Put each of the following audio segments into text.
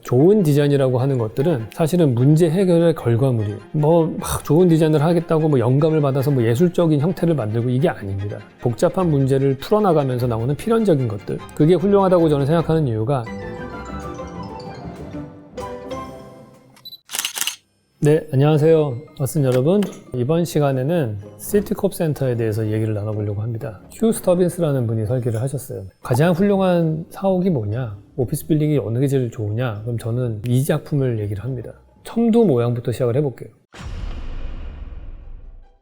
좋은 디자인이라고 하는 것들은 사실은 문제 해결의 결과물이에요. 막 좋은 디자인을 하겠다고 영감을 받아서 예술적인 형태를 만들고 이게 아닙니다. 복잡한 문제를 풀어나가면서 나오는 필연적인 것들. 그게 훌륭하다고 저는 생각하는 이유가 네, 안녕하세요. 왓슨 여러분. 이번 시간에는 시티콥 센터에 대해서 얘기를 나눠보려고 합니다. 휴 스터빈스라는 분이 설계를 하셨어요. 가장 훌륭한 사옥이 뭐냐? 오피스 빌딩이 어느 게 제일 좋으냐? 그럼 저는 이 작품을 얘기를 합니다. 첨두 모양부터 시작을 해볼게요.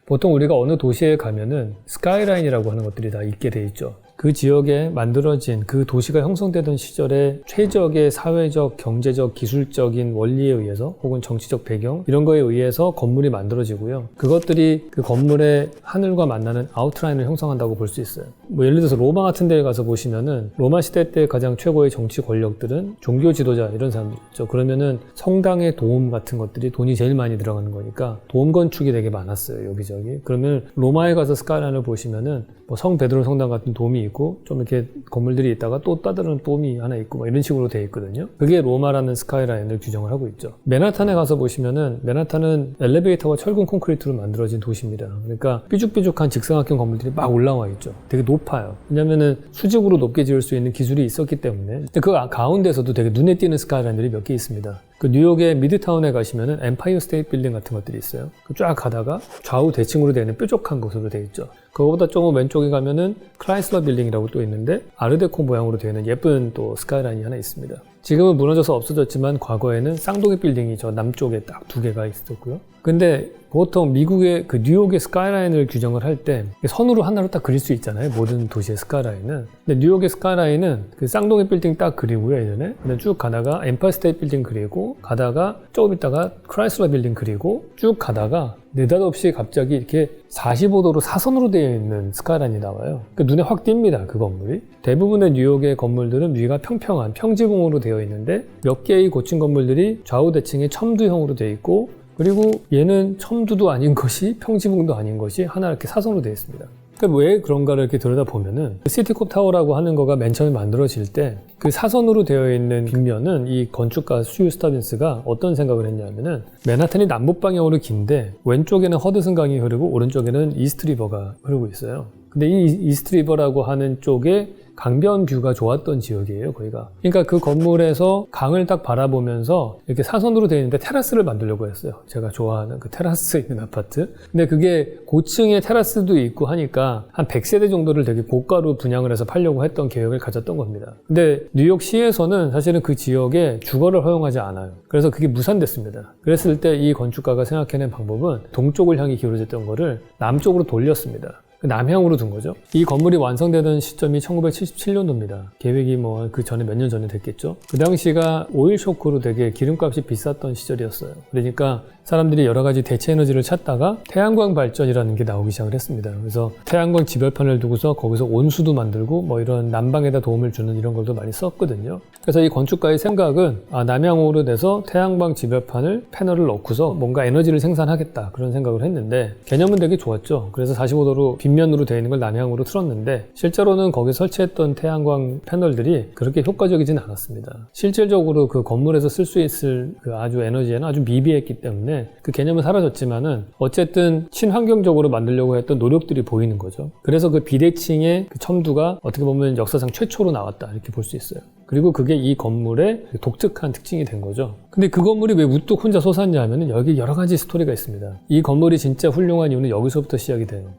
보통 우리가 어느 도시에 가면은 스카이라인이라고 하는 것들이 다 있게 돼 있죠. 그 지역에 만들어진 그 도시가 형성되던 시절에 최적의 사회적, 경제적, 기술적인 원리에 의해서 혹은 정치적 배경 이런 거에 의해서 건물이 만들어지고요. 그것들이 그 건물의 하늘과 만나는 아웃라인을 형성한다고 볼 수 있어요. 예를 들어서 로마 같은 데에 가서 보시면은 로마 시대 때 가장 최고의 정치 권력들은 종교 지도자 이런 사람들 있죠. 그러면은 성당의 도움 같은 것들이 돈이 제일 많이 들어가는 거니까 도움 건축이 되게 많았어요. 여기저기. 그러면 로마에 가서 스카이라인을 보시면은 성 베드로 성당 같은 돔이 있고 좀 이렇게 건물들이 있다가 또 다른 돔이 하나 있고 이런 식으로 되어 있거든요. 그게 로마라는 스카이라인을 규정을 하고 있죠. 맨하탄에 가서 보시면은 맨하탄은 엘리베이터와 철근 콘크리트로 만들어진 도시입니다. 그러니까 삐죽삐죽한 직사각형 건물들이 막 올라와 있죠. 되게 높아요. 왜냐면은 수직으로 높게 지을 수 있는 기술이 있었기 때문에. 근데 그 가운데서도 되게 눈에 띄는 스카이라인들이 몇 개 있습니다. 그 뉴욕의 미드타운에 가시면은 엠파이어 스테이트 빌딩 같은 것들이 있어요. 쫙 가다가 좌우 대칭으로 되어 있는 뾰족한 곳으로 되어 있죠. 그거보다 조금 왼쪽에 가면은 크라이슬러 빌딩이라고 또 있는데 아르데코 모양으로 되어 있는 예쁜 또 스카이라인이 하나 있습니다. 지금은 무너져서 없어졌지만 과거에는 쌍둥이 빌딩이 저 남쪽에 딱 두 개가 있었고요. 근데 보통 미국의 그 뉴욕의 스카이라인을 규정을 할 때 선으로 하나로 딱 그릴 수 있잖아요. 모든 도시의 스카이라인은. 근데 뉴욕의 스카이라인은 그 쌍둥이 빌딩 딱 그리고요, 예전에. 근데 쭉 가다가 엠파이어 스테이트 빌딩 그리고 가다가 조금 있다가 크라이슬러 빌딩 그리고 쭉 가다가 느닷없이 갑자기 이렇게 45도로 사선으로 되어 있는 스카이라인이 나와요. 그 눈에 확 띕니다, 그 건물이. 대부분의 뉴욕의 건물들은 위가 평평한 평지봉으로 되어 있는데 몇 개의 고층 건물들이 좌우 대칭의 첨두형으로 되어 있고 그리고 얘는 첨두도 아닌 것이 평지봉도 아닌 것이 하나 이렇게 사선으로 되어 있습니다. 그러니까 왜 그런가를 이렇게 들여다보면은 시티콥 타워라고 하는 거가 맨 처음에 만들어질 때 그 사선으로 되어 있는 빅면은 이 건축가 휴 스터빈스가 어떤 생각을 했냐면은 맨하탄이 남북 방향으로 긴데 왼쪽에는 허드슨 강이 흐르고 오른쪽에는 이스트 리버가 흐르고 있어요. 근데 이 이스트 리버라고 하는 쪽에 강변 뷰가 좋았던 지역이에요, 거기가. 그러니까 그 건물에서 강을 딱 바라보면서 이렇게 사선으로 되어 있는데 테라스를 만들려고 했어요. 제가 좋아하는 그 테라스 있는 아파트. 근데 그게 고층에 테라스도 있고 하니까 한 100세대 정도를 되게 고가로 분양을 해서 팔려고 했던 계획을 가졌던 겁니다. 근데 뉴욕시에서는 사실은 그 지역에 주거를 허용하지 않아요. 그래서 그게 무산됐습니다. 그랬을 때 이 건축가가 생각해낸 방법은 동쪽을 향해 기울어졌던 거를 남쪽으로 돌렸습니다. 남향으로 둔 거죠. 이 건물이 완성되던 시점이 1977년도입니다. 계획이 그 전에 몇 년 전에 됐겠죠. 그 당시가 오일 쇼크로 되게 기름값이 비쌌던 시절이었어요. 그러니까 사람들이 여러 가지 대체 에너지를 찾다가 태양광 발전이라는 게 나오기 시작을 했습니다. 그래서 태양광 지별판을 두고서 거기서 온수도 만들고 이런 난방에다 도움을 주는 이런 걸도 많이 썼거든요. 그래서 이 건축가의 생각은 남향으로 돼서 태양광 지별판을 패널을 넣고서 뭔가 에너지를 생산하겠다 그런 생각을 했는데 개념은 되게 좋았죠. 그래서 45도로 빗면으로 되어 있는 걸 남향으로 틀었는데 실제로는 거기 설치했던 태양광 패널들이 그렇게 효과적이진 않았습니다. 실질적으로 그 건물에서 쓸 수 있을 그 아주 에너지에는 아주 미비했기 때문에 그 개념은 사라졌지만은 어쨌든 친환경적으로 만들려고 했던 노력들이 보이는 거죠. 그래서 그 비대칭의 그 첨두가 어떻게 보면 역사상 최초로 나왔다 이렇게 볼 수 있어요. 그리고 그게 이 건물의 독특한 특징이 된 거죠. 근데 그 건물이 왜 우뚝 혼자 솟았냐 하면은 여기 여러 가지 스토리가 있습니다. 이 건물이 진짜 훌륭한 이유는 여기서부터 시작이 돼요.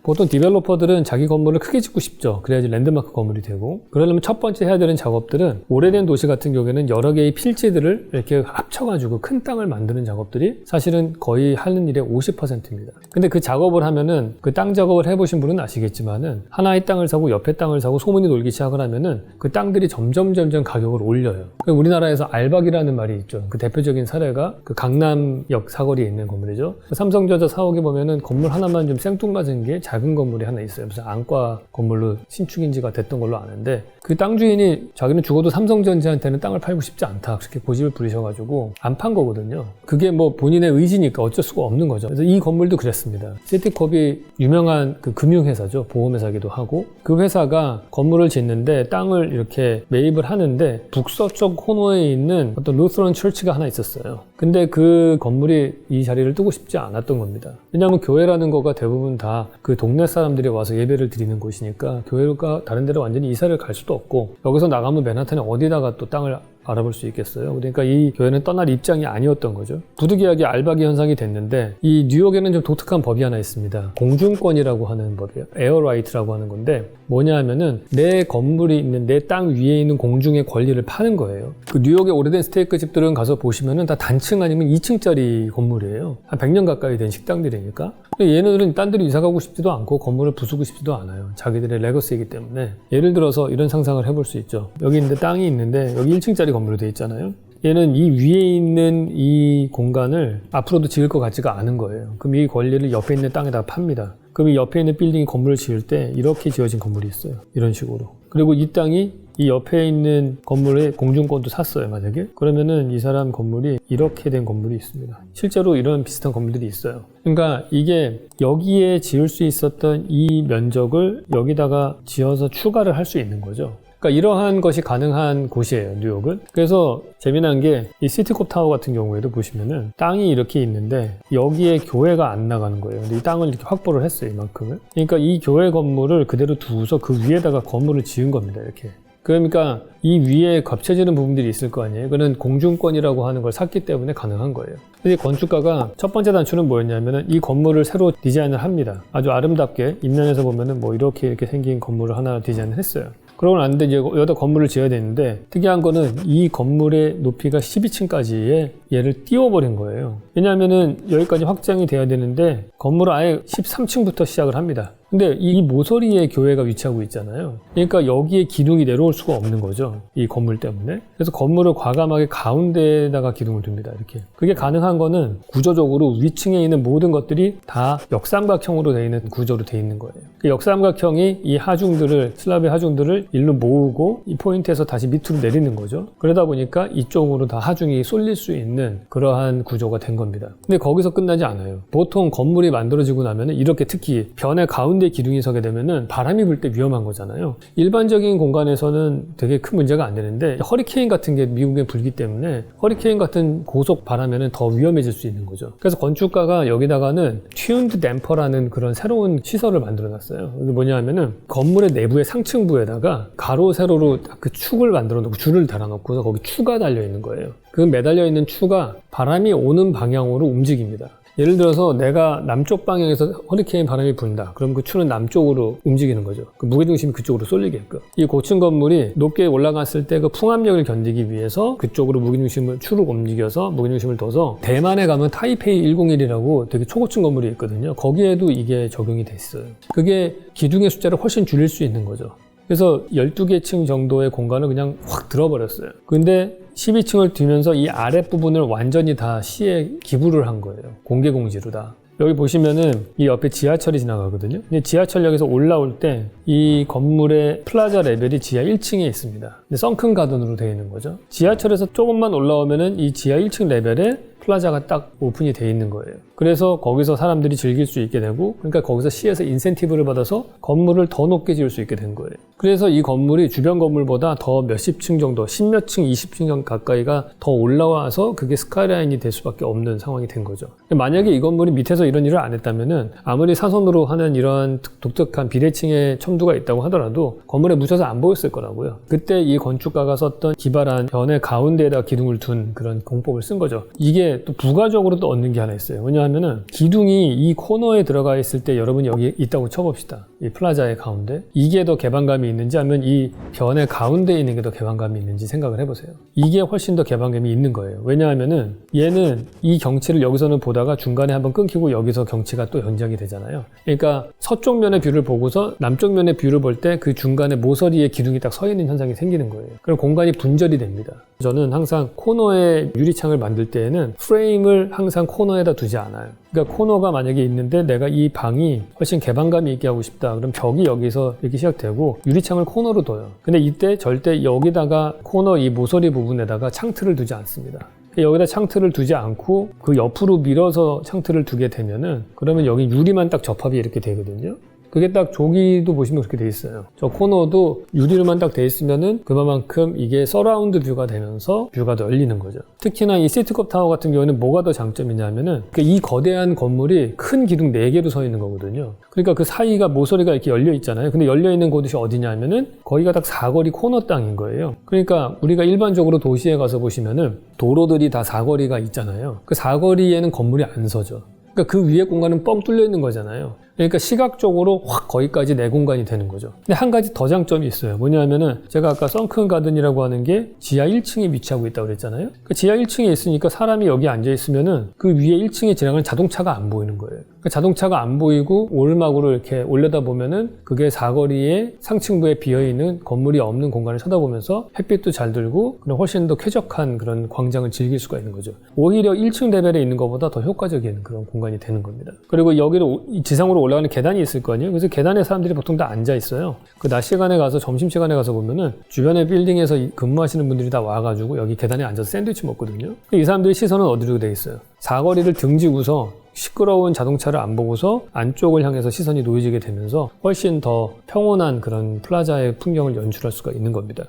보통 디벨로퍼들은 자기 건물을 크게 짓고 싶죠. 그래야지 랜드마크 건물이 되고. 그러려면 첫 번째 해야 되는 작업들은 오래된 도시 같은 경우에는 여러 개의 필지들을 이렇게 합쳐가지고 큰 땅을 만드는 작업들이 사실은 거의 하는 일의 50%입니다. 근데 그 작업을 하면은 그 땅 작업을 해보신 분은 아시겠지만은 하나의 땅을 사고 옆에 땅을 사고 소문이 돌기 시작을 하면은 그 땅들이 점점 가격을 올려요. 우리나라에서 알박이라는 말이 있죠. 그 대표적인 사례가 그 강남역 사거리에 있는 건물이죠. 삼성전자 사옥에 보면은 건물 하나만 좀 생뚱맞은 게 작은 건물이 하나 있어요. 무슨 안과 건물로 신축인지가 됐던 걸로 아는데 그 땅 주인이 자기는 죽어도 삼성전자한테는 땅을 팔고 싶지 않다 그렇게 고집을 부리셔가지고 안 판 거거든요. 그게 뭐 본인의 의지니까 어쩔 수가 없는 거죠. 그래서 이 건물도 그랬습니다. 시티컵이 유명한 그 금융회사죠. 보험회사기도 하고 그 회사가 건물을 짓는데 땅을 이렇게 매입을 하는데 북서쪽 코너에 있는 어떤 루스런 처치가 하나 있었어요. 근데 그 건물이 이 자리를 뜨고 싶지 않았던 겁니다. 왜냐하면 교회라는 거가 대부분 다 그 동네 사람들이 와서 예배를 드리는 곳이니까 교회가 다른 데로 완전히 이사를 갈 수도 없고 여기서 나가면 맨하탄에 어디다가 또 땅을 알아볼 수 있겠어요. 그러니까 이 교회는 떠날 입장이 아니었던 거죠. 부득이하게 알바기 현상이 됐는데 이 뉴욕에는 좀 독특한 법이 하나 있습니다. 공중권이라고 하는 법이에요. 에어라이트라고 하는 건데 뭐냐 하면은 내 건물이 있는 내 땅 위에 있는 공중의 권리를 파는 거예요. 그 뉴욕의 오래된 스테이크 집들은 가서 보시면은 다 단층 아니면 2층짜리 건물이에요. 한 100년 가까이 된 식당들이니까. 얘네들은 딴 데로 이사 가고 싶지도 않고 건물을 부수고 싶지도 않아요. 자기들의 레거시이기 때문에. 예를 들어서 이런 상상을 해볼 수 있죠. 여기 있는데 땅이 있는데 여기 1층짜리 건물로 돼 있잖아요. 얘는 이 위에 있는 이 공간을 앞으로도 지을 것 같지가 않은 거예요. 그럼 이 권리를 옆에 있는 땅에다가 팝니다. 그럼 이 옆에 있는 빌딩이 건물을 지을 때 이렇게 지어진 건물이 있어요. 이런 식으로. 그리고 이 땅이 이 옆에 있는 건물의 공중권도 샀어요, 만약에. 그러면은 이 사람 건물이 이렇게 된 건물이 있습니다. 실제로 이런 비슷한 건물들이 있어요. 그러니까 이게 여기에 지을 수 있었던 이 면적을 여기다가 지어서 추가를 할 수 있는 거죠. 그러니까 이러한 것이 가능한 곳이에요, 뉴욕은. 그래서 재미난 게 이 시티컵 타워 같은 경우에도 보시면은 땅이 이렇게 있는데 여기에 교회가 안 나가는 거예요. 근데 이 땅을 이렇게 확보를 했어요, 이만큼을. 그러니까 이 교회 건물을 그대로 두고서 그 위에다가 건물을 지은 겁니다, 이렇게. 그러니까 이 위에 겹쳐지는 부분들이 있을 거 아니에요. 그는 공중권이라고 하는 걸 샀기 때문에 가능한 거예요. 근데 건축가가 첫 번째 단추는 뭐였냐면은 이 건물을 새로 디자인을 합니다. 아주 아름답게 입면에서 보면은 뭐 이렇게 생긴 건물을 하나 디자인을 했어요. 그러고 났는데 이제 여기다 건물을 지어야 되는데 특이한 거는 이 건물의 높이가 12층까지의 얘를 띄워버린 거예요. 왜냐하면은 여기까지 확장이 돼야 되는데 건물을 아예 13층부터 시작을 합니다. 근데 이 모서리에 교회가 위치하고 있잖아요. 그러니까 여기에 기둥이 내려올 수가 없는 거죠. 이 건물 때문에. 그래서 건물을 과감하게 가운데에다가 기둥을 둡니다. 이렇게. 그게 가능한 거는 구조적으로 위층에 있는 모든 것들이 다 역삼각형으로 되어 있는 구조로 되어 있는 거예요. 그 역삼각형이 이 하중들을, 슬랍의 하중들을 일로 모으고 이 포인트에서 다시 밑으로 내리는 거죠. 그러다 보니까 이쪽으로 다 하중이 쏠릴 수 있는 그러한 구조가 된 겁니다. 근데 거기서 끝나지 않아요. 보통 건물이 만들어지고 나면은 이렇게 특히 변의 가운데 기둥이 서게 되면은 바람이 불 때 위험한 거잖아요. 일반적인 공간에서는 되게 큰 문제가 안 되는데 허리케인 같은 게 미국에 불기 때문에 허리케인 같은 고속 바람에는 더 위험해질 수 있는 거죠. 그래서 건축가가 여기다가는 튠드 댐퍼라는 그런 새로운 시설을 만들어 놨어요. 이게 뭐냐 하면은 건물의 내부의 상층부에다가 가로 세로로 그 축을 만들어 놓고 줄을 달아 놓고서 거기 추가 달려 있는 거예요. 그 매달려 있는 추가 바람이 오는 방향으로 움직입니다. 예를 들어서 내가 남쪽 방향에서 허리케인 바람이 분다. 그럼 그 추는 남쪽으로 움직이는 거죠. 그 무게중심이 그쪽으로 쏠리게끔. 이 고층 건물이 높게 올라갔을 때 그 풍압력을 견디기 위해서 그쪽으로 무게중심을 추를 옮겨서 무게중심을 둬서 대만에 가면 타이페이 101이라고 되게 초고층 건물이 있거든요. 거기에도 이게 적용이 됐어요. 그게 기둥의 숫자를 훨씬 줄일 수 있는 거죠. 그래서 12개 층 정도의 공간을 그냥 확 들어버렸어요. 근데 12층을 두면서 이 아랫부분을 완전히 다 시에 기부를 한 거예요. 공개공지로 다. 여기 보시면은 이 옆에 지하철이 지나가거든요. 근데 지하철역에서 올라올 때 이 건물의 플라자 레벨이 지하 1층에 있습니다. 근데 썬큰 가든으로 되어 있는 거죠. 지하철에서 조금만 올라오면은 이 지하 1층 레벨에 플라자가 딱 오픈이 되어 있는 거예요. 그래서 거기서 사람들이 즐길 수 있게 되고, 그러니까 거기서 시에서 인센티브를 받아서 건물을 더 높게 지을 수 있게 된 거예요. 그래서 이 건물이 주변 건물보다 더 몇십 층 정도, 10몇 층, 20층 가까이가 더 올라와서 그게 스카이라인이 될 수밖에 없는 상황이 된 거죠. 만약에 이 건물이 밑에서 이런 일을 안 했다면은 아무리 사선으로 하는 이런 독특한 비대칭의 첨두가 있다고 하더라도 건물에 묻혀서 안 보였을 거라고요. 그때 이 건축가가 썼던 기발한 변의 가운데에다 기둥을 둔 그런 공법을 쓴 거죠. 이게 또 부가적으로 또 얻는 게 하나 있어요. 왜냐하면은 기둥이 이 코너에 들어가 있을 때 여러분이 여기 있다고 쳐봅시다. 이 플라자의 가운데. 이게 더 개방감이 있는지 아니면 이 변의 가운데에 있는 게 더 개방감이 있는지 생각을 해보세요. 이게 훨씬 더 개방감이 있는 거예요. 왜냐하면은 얘는 이 경치를 여기서는 보다가 중간에 한번 끊기고 여기서 경치가 또 연장이 되잖아요. 그러니까 서쪽 면의 뷰를 보고서 남쪽 면의 뷰를 볼 때 그 중간에 모서리에 기둥이 딱 서 있는 현상이 생기는 거예요. 그럼 공간이 분절이 됩니다. 저는 항상 코너에 유리창을 만들 때에는 프레임을 항상 코너에다 두지 않아요. 그러니까 코너가 만약에 있는데 내가 이 방이 훨씬 개방감이 있게 하고 싶다. 그럼 벽이 여기서 이렇게 시작되고 유리창을 코너로 둬요. 근데 이때 절대 여기다가 코너 이 모서리 부분에다가 창틀을 두지 않습니다. 여기다 창틀을 두지 않고 그 옆으로 밀어서 창틀을 두게 되면은 그러면 여기 유리만 딱 접합이 이렇게 되거든요. 그게 딱 저기도 보시면 그렇게 돼 있어요. 저 코너도 유리로만 딱 돼 있으면은 그만큼 이게 서라운드 뷰가 되면서 뷰가 더 열리는 거죠. 특히나 이 시티컵 타워 같은 경우에는 뭐가 더 장점이냐면은 이 거대한 건물이 큰 기둥 4개로 서 있는 거거든요. 그러니까 그 사이가 모서리가 이렇게 열려 있잖아요. 근데 열려 있는 곳이 어디냐면은 거기가 딱 사거리 코너 땅인 거예요. 그러니까 우리가 일반적으로 도시에 가서 보시면은 도로들이 다 사거리가 있잖아요. 그 사거리에는 건물이 안 서죠. 그러니까 그 위에 공간은 뻥 뚫려 있는 거잖아요. 그러니까 시각적으로 확 거기까지 내 공간이 되는 거죠. 근데 한 가지 더 장점이 있어요. 뭐냐면은 제가 아까 선큰 가든이라고 하는 게 지하 1층에 위치하고 있다고 그랬잖아요. 그 지하 1층에 있으니까 사람이 여기 앉아 있으면은 그 위에 1층에 지나가는 자동차가 안 보이는 거예요. 그러니까 자동차가 안 보이고 오르막으로 이렇게 올려다 보면은 그게 사거리에 상층부에 비어있는 건물이 없는 공간을 쳐다보면서 햇빛도 잘 들고 그런 훨씬 더 쾌적한 그런 광장을 즐길 수가 있는 거죠. 오히려 1층 레벨에 있는 것보다 더 효과적인 그런 공간이 되는 겁니다. 그리고 여기로 지상으로 올라가는 계단이 있을 거 아니에요. 그래서 계단에 사람들이 보통 다 앉아 있어요. 그 낮 시간에 가서 점심시간에 가서 보면은 주변의 빌딩에서 근무하시는 분들이 다 와가지고 여기 계단에 앉아서 샌드위치 먹거든요. 이 사람들의 시선은 어디로 돼 있어요? 사거리를 등지고서 시끄러운 자동차를 안 보고서 안쪽을 향해서 시선이 놓여지게 되면서 훨씬 더 평온한 그런 플라자의 풍경을 연출할 수가 있는 겁니다.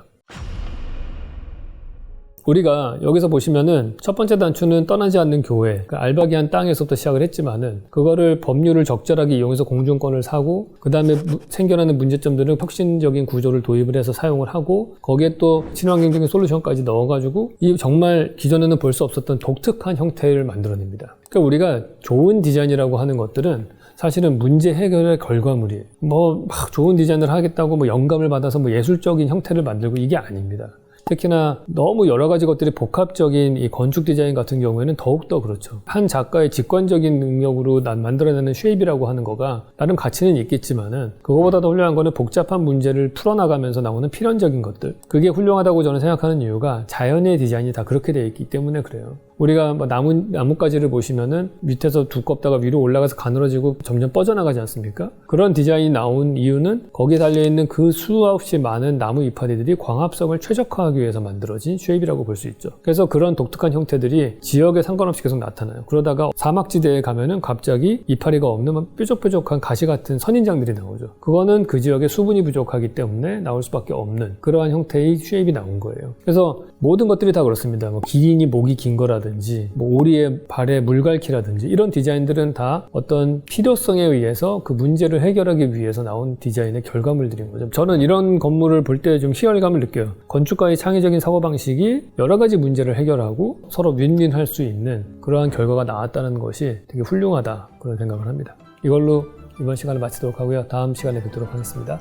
우리가 여기서 보시면은 첫 번째 단추는 떠나지 않는 교회, 그 알바기한 땅에서부터 시작을 했지만은 그거를 법률을 적절하게 이용해서 공중권을 사고 그 다음에 생겨나는 문제점들은 혁신적인 구조를 도입을 해서 사용을 하고 거기에 또 친환경적인 솔루션까지 넣어가지고 이 정말 기존에는 볼 수 없었던 독특한 형태를 만들어냅니다. 그러니까 우리가 좋은 디자인이라고 하는 것들은 사실은 문제 해결의 결과물이에요. 막 좋은 디자인을 하겠다고 영감을 받아서 예술적인 형태를 만들고 이게 아닙니다. 특히나 너무 여러 가지 것들이 복합적인 이 건축 디자인 같은 경우에는 더욱더 그렇죠. 한 작가의 직관적인 능력으로 만들어내는 쉐입이라고 하는 거가 나름 가치는 있겠지만은 그거보다 더 훌륭한 거는 복잡한 문제를 풀어나가면서 나오는 필연적인 것들. 그게 훌륭하다고 저는 생각하는 이유가 자연의 디자인이 다 그렇게 되어 있기 때문에 그래요. 우리가 나뭇가지를 보시면은 밑에서 두껍다가 위로 올라가서 가늘어지고 점점 뻗어나가지 않습니까? 그런 디자인이 나온 이유는 거기에 달려있는 그 수없이 많은 나무 이파리들이 광합성을 최적화하기 위해서 만들어진 쉐입이라고 볼 수 있죠. 그래서 그런 독특한 형태들이 지역에 상관없이 계속 나타나요. 그러다가 사막지대에 가면은 갑자기 이파리가 없는 뾰족뾰족한 가시 같은 선인장들이 나오죠. 그거는 그 지역에 수분이 부족하기 때문에 나올 수밖에 없는 그러한 형태의 쉐입이 나온 거예요. 그래서 모든 것들이 다 그렇습니다. 기린이 목이 긴 거라든지 오리의 발에 물갈퀴라든지 이런 디자인들은 다 어떤 필요성에 의해서 그 문제를 해결하기 위해서 나온 디자인의 결과물들인 거죠. 저는 이런 건물을 볼 때 좀 희열감을 느껴요. 건축가의 창의적인 사고방식이 여러 가지 문제를 해결하고 서로 윈윈할 수 있는 그러한 결과가 나왔다는 것이 되게 훌륭하다 그런 생각을 합니다. 이걸로 이번 시간을 마치도록 하고요. 다음 시간에 뵙도록 하겠습니다.